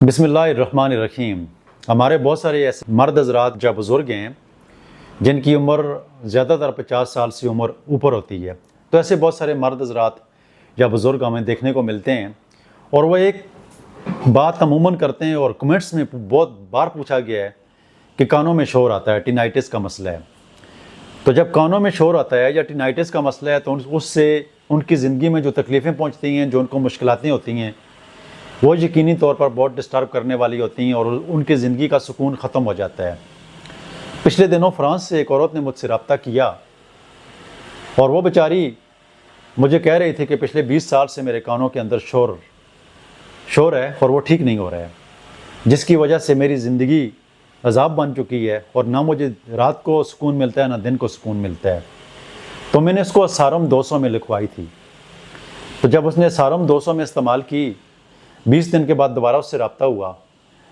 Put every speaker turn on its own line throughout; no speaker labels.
बिस्मिल्लाहिर्रहमानिर्रहीम। हमारे बहुत सारे ऐसे मर्द हज़रात या बुज़ुर्ग हैं जिनकी उम्र ज़्यादातर 50 साल से उम्र ऊपर होती है। तो ऐसे बहुत सारे मर्द हज़रात या बुज़ुर्ग हमें देखने को मिलते हैं और वह एक बात अमूमन करते हैं और कमेंट्स में बहुत बार पूछा गया है कि कानों में शोर आता है, टिनाइटिस का मसला है। तो जब कानों में शोर आता है या टिनाइटिस का मसला है तो उससे उनकी ज़िंदगी में जो तकलीफ़ें पहुँचती हैं, जो उनको मुश्किलातें होती हैं, वो यकीनी तौर पर बहुत डिस्टर्ब करने वाली होती हैं और उनकी ज़िंदगी का सुकून ख़त्म हो जाता है। पिछले दिनों फ्रांस से एक औरत ने मुझसे रब्ता किया और वो बेचारी मुझे कह रही थी कि पिछले 20 साल से मेरे कानों के अंदर शोर है और वो ठीक नहीं हो रहा है, जिसकी वजह से मेरी ज़िंदगी अज़ाब बन चुकी है और ना मुझे रात को सुकून मिलता है ना दिन को सुकून मिलता है। तो मैंने इसको सारम 200 में लिखवाई थी। तो जब उसने सारम 200 में इस्तेमाल की, 20 दिन के बाद दोबारा उससे रब्ता हुआ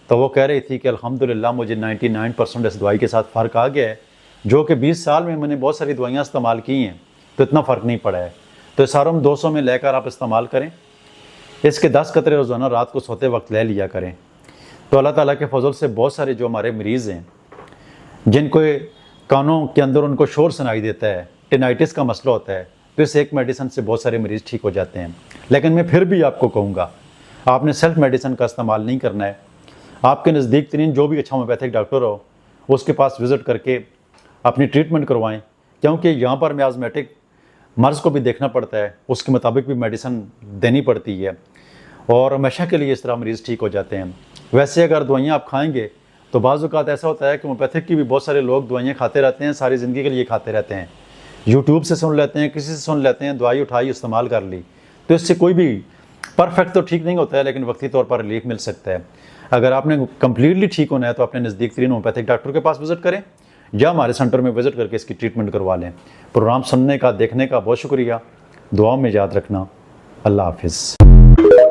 तो वो कह रही थी कि अल्हम्दुलिल्लाह मुझे 99% इस दवाई के साथ फ़र्क आ गया है, जो कि 20 साल में मैंने बहुत सारी दवाइयाँ इस्तेमाल की हैं तो इतना फ़र्क नहीं पड़ा है। तो सारम 200 में लेकर आप इस्तेमाल करें। इसके 10 कतरे रोज़ाना रात को सोते वक्त ले लिया करें। तो अल्लाह ताला के फजल से बहुत सारे जो हमारे मरीज़ हैं जिनको कानों के अंदर उनको शोर सुनाई देता है, टिनाइटिस का मसला होता है, तो इस एक मेडिसिन से बहुत सारे मरीज़ ठीक हो जाते हैं। लेकिन मैं फिर भी आपको कहूँगा, आपने सेल्फ मेडिसिन का इस्तेमाल नहीं करना है। आपके नज़दीक तरीन जो भी अच्छा होम्योपैथिक डॉक्टर हो उसके पास विज़िट करके अपनी ट्रीटमेंट करवाएं, क्योंकि यहाँ पर मियाज़मेटिक मर्ज़ को भी देखना पड़ता है, उसके मुताबिक भी मेडिसिन देनी पड़ती है और हमेशा के लिए इस तरह मरीज़ ठीक हो जाते हैं। वैसे अगर दवाइयाँ आप खाएँगे तो बाज़ औक़ात ऐसा होता है कि होम्योपैथिक की भी बहुत सारे लोग दवाइयाँ खाते रहते हैं, सारी ज़िंदगी के लिए खाते रहते हैं। यूट्यूब से सुन लेते हैं, किसी से सुन लेते हैं, दवाई उठाई इस्तेमाल कर ली, तो इससे कोई भी परफेक्ट तो ठीक नहीं होता है, लेकिन वक्ती तौर पर रिलीफ मिल सकता है। अगर आपने कम्प्लीटली ठीक होना है तो अपने नज़दीक तरीन होम्योपैथिक डॉक्टर के पास विज़िट करें या हमारे सेंटर में विज़िट करके इसकी ट्रीटमेंट करवा लें। प्रोग्राम सुनने का, देखने का बहुत शुक्रिया। दुआ में याद रखना। अल्लाह हाफिज़।